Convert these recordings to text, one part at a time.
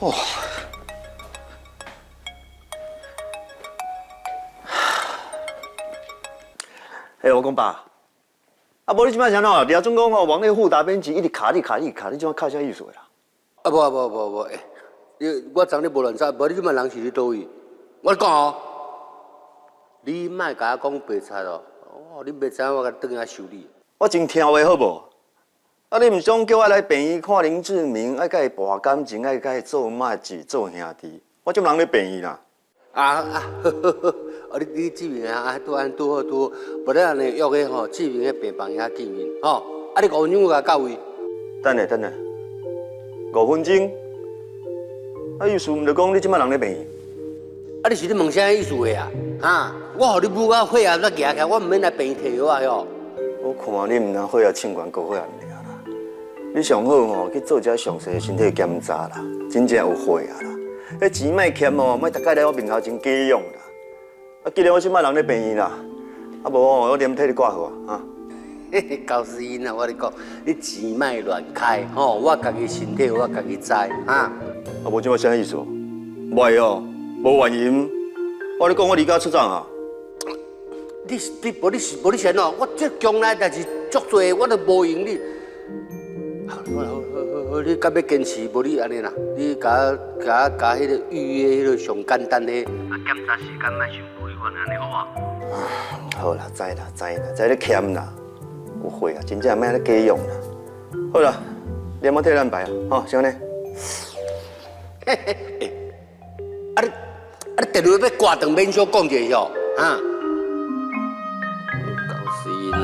哦。我讲爸，啊，无你即摆啥喏？廖总讲吼，往那副大编辑一直卡你，你即摆卡啥意思啦？啊无，我昨日无乱走，无你即摆人是伫倒位？我讲哦，你莫甲我讲白贼哦，你袂知我甲转来修理。我真听话好无？啊，你毋想叫我来病院看林志明，爱甲伊博感情，爱甲伊做妈子、做兄弟，我种人咧病院啦。你志明啊，拄好，无咱安尼约个吼，志明个病房遐见面，吼，啊，你5分钟我甲到位。等下，5分钟。啊，意思毋着讲你即摆人咧病院？啊，你是咧问啥意思个啊？哈，我互你母到血压才举起，我毋免来病院摕药啊哟。我看你毋通血压称悬高血压尔啦。你上好吼去做只详细的身体检查啦，真正有血啊啦。迄钱莫欠哦，莫逐摆来我面头前假用啦。啊，既然我即摆人咧病院啦，啊无哦，我连替你挂号啊。高思英啊，我咧讲，你钱莫乱开吼，我家己身体我家己知哈。啊，无即摆啥意思？袂哦，无原因。我咧讲我离家出走啊。无你先哦，我这将来代志足多，我都无用你。好，你敢要坚持？无你安尼啦，你甲迄个预约迄个上简单的。啊，检查时间莫伤久，你看安尼好无？好啦，知你欠啦，有血啊，真正莫咧假用啦。好啦，你莫替咱排啊，吼，先安尼。你电话要挂断，免小讲一下吼，哈。搞死因啊！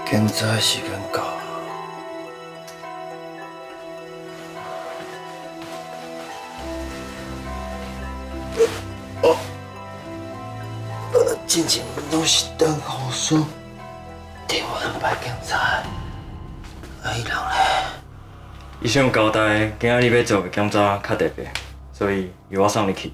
检查时间到。进前拢是等护士替我安排检查，啊，伊人咧？医生有交代，今仔日要做个检查较特别，所以由我送你去。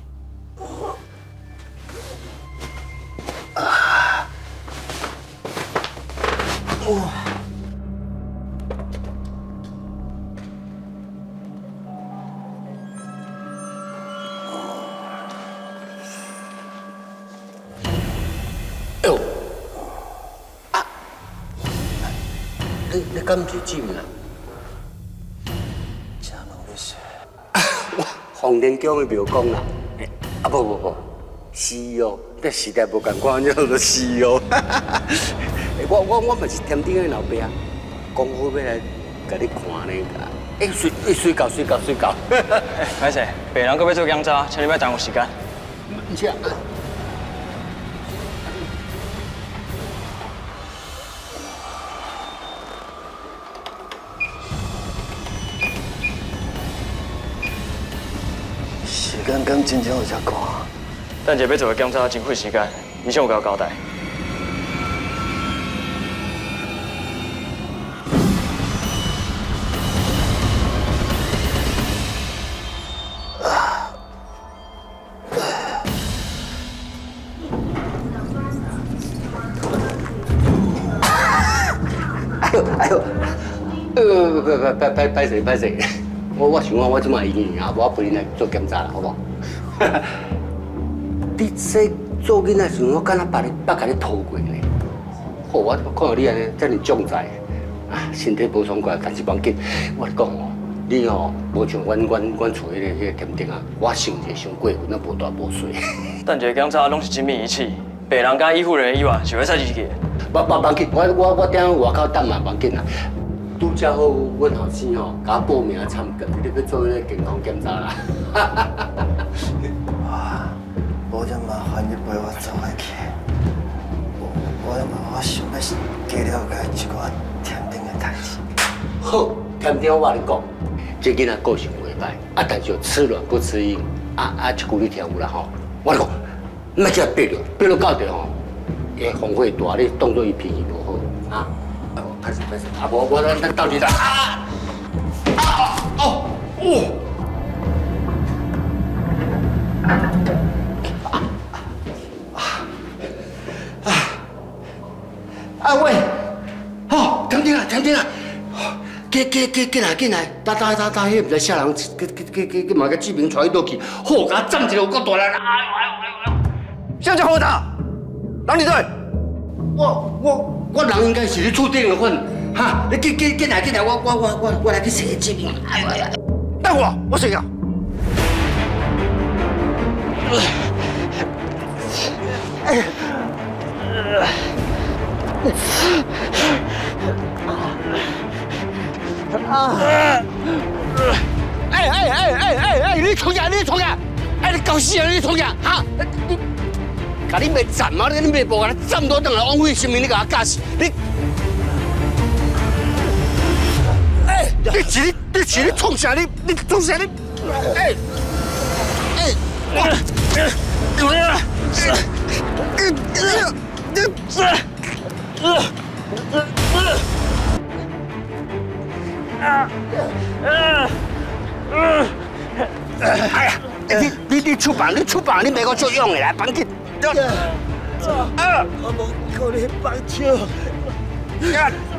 你敢毋是志明啊？真拢要死！黄连江的庙公啦，不，是哦，这时代无共款，叫做是哦。我嘛是天顶的老爸，讲好要来甲你看呢。睡觉。歹势，病人搁要做检查，请你莫耽误时间。唔是啊。时间敢真正有遮赶？等下要做个检查真费时间，医生有甲我交代。哎呦，歹势，我想我即摆医院啊，我陪你来做检查啦，好不好？你这做囡仔时阵，我敢若捌甲你偷过呢。好，我看到你安尼遮尔壮哉，啊，身体无爽快，但是忘紧。我讲哦，你哦，无像阮厝迄个甜甜啊，我想者上过分啊，无大无小。等下检查拢是精密仪器，病人甲医护人员以外是会使入去。忘紧，我踮外口等嘛，忘紧啦。拄则好，阮后生吼，甲我报名参加，你要做迄个健康检查啦。哇，无这麻烦，你陪我走下去。我想要加了解一寡甜甜的代志。好，甜甜我甲你讲，这囡仔个性袂歹，但是吃软不吃硬，一句你听有啦吼。我甲你讲，莫叫逼了到着吼，伊风火大，你当作伊脾气无好啊。歹势，无我咱斗一打啊！哦，哦。啊喂，哦，听听啊，听听啊，进来，打，迄唔知啥人，去嘛个志明带去倒去，好，甲斩一个有够大力，哎呦！小姐好打，哪里对？我人应该是咧厝顶的份，哈，你进来，我来去洗志明，哎呦！等我睡觉。你冲呀！哎，你搞死啊！你冲呀！哈！你，甲你袂斩吗？你袂无甲你斩倒转来，枉费生命，你甲我假死！你，哎，你是你冲啥？你冲啥？你，哎，哎呀！你出棒，你袂个作用的啦，放紧。我无可能放手。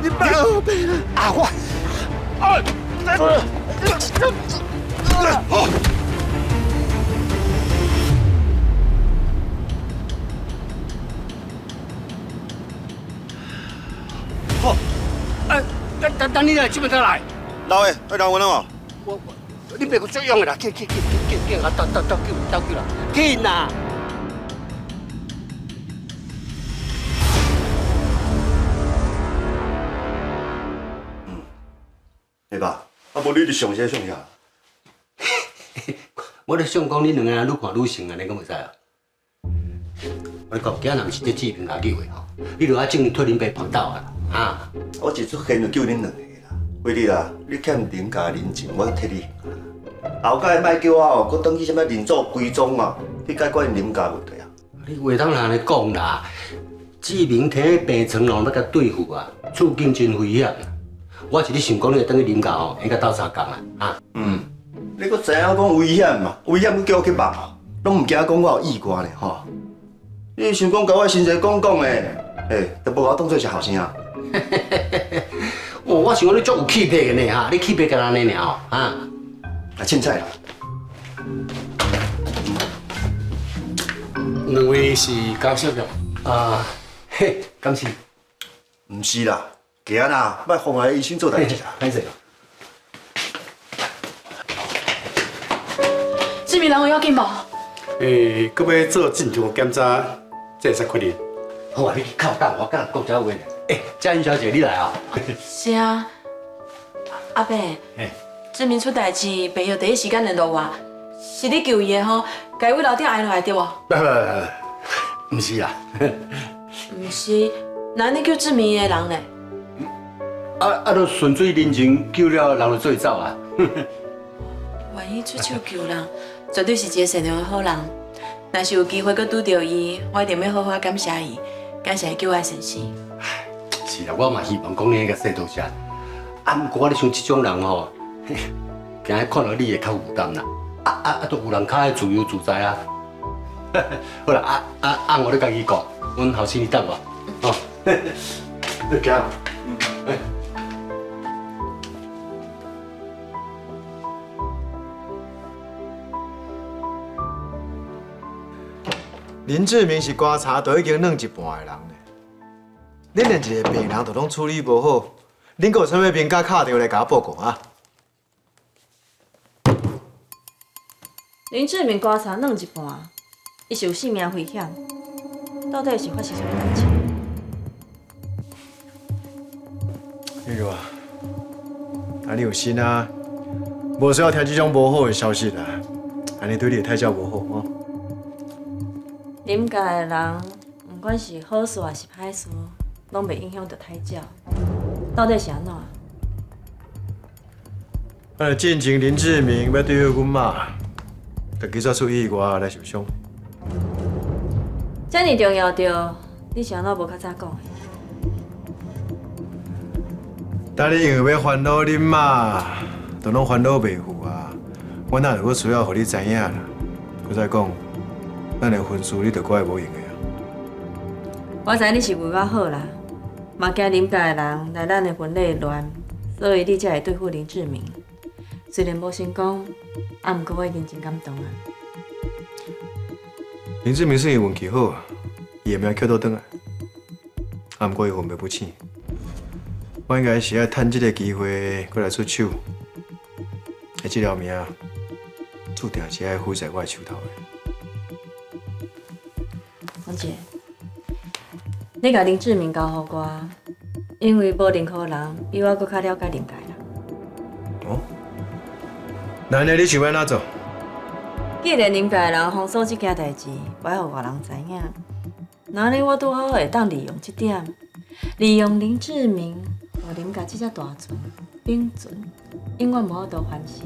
你放啊！我，好，等你来，这边再来。老的，要让我喏。你袂个作用的啦，紧啊！倒去啦，紧啊！会吧？啊，无你就上车。我咧想讲，你两个人愈看愈像安尼，敢袂使啊？我讲，今日若是这志明家救的吼，你就爱证明替恁爸帮斗啊！啊！我一出现就救恁两个啦。为你啦，你欠人家人情，我替你。后摆莫叫我哦，搁等去什么人祖归宗啊，去解决人家问题啊。你话当然安尼讲啦，志明摕病床咯，要甲对付啊，处境真危险。我是咧想讲，你等去啉咖吼，应该斗相共啊！啊，你搁知影讲危险嘛？危险你叫我去骂，拢唔惊讲我有意外呢吼。你想讲甲我先生讲的，都无我当做是后生啊。哦，我想讲你足有气魄的呢哈，你气魄干安尼尔哦，啊，啊，凊彩啦。两位是高小玉啊，嘿，感谢。唔是啦，行啦，莫妨碍医生做代志啦。歹势。志明人有要紧无？搁要做进一步检查，才会使确认。好啊，你去靠等我，甲人讲一话呢。嘉欣小姐，你来啊？是啊，阿伯，志明出代志，爸要第一时间联络我，是你救伊的吼，该位楼顶挨落来对无？不是啦。唔是，那你叫志明的人呢？就顺水人情救了，人就做走啊。愿意出手救人，绝对是一个善良的好人。若是有机会搁拄到伊，我一定要好好感谢伊，感谢伊救我的先生。是啦，我嘛希望讲你个说多谢。不过我咧想，这种人吼，今日看到你会较负担啦。都有人较爱自由自在啊。好啦，按我咧家己讲，阮后生你等我。哦，你行。林志明是观察都已经软一半的人呢。恁连一个病人都拢处理无好，恁还有啥物名家敲电话来甲我报告啊？林志明观察软一半，伊是有性命危险，到底是发生什么代志？玉如啊，你有心啊，无需要听这种无好的消息啦，安尼对你的胎教无好哦。林家的人，不管是好事还是歹事，拢袂影响到胎教。到底是安怎？进前林志明要对付阮妈，就计算出意外来受伤。遮尔重要着，你是安怎无较早讲的？但你因为要烦恼恁妈，都拢烦恼袂赴啊，我哪会需要互你知影啦？佮再讲，咱的婚事你着怪无用的啊。我知你是为我好啦，嘛惊林家的人来咱的婚礼乱，所以你才会对付林志明。虽然无成功，毋过我已经真感动啊。林志明是伊运气好啊，伊会命捡倒转来。毋过伊分袂不清，我应该是爱趁这个机会过来出手，这条命注定是爱毁在我的手头的。王姐，你甲林志明交互我，因为无任何人比我搁较了解林家人。哦，那你想要哪做？既然林家的人封锁这件代志，不要互外人知影，那呢我拄好会当利用这点，利用林志明，互林家这只大船并存，永远无法度翻身。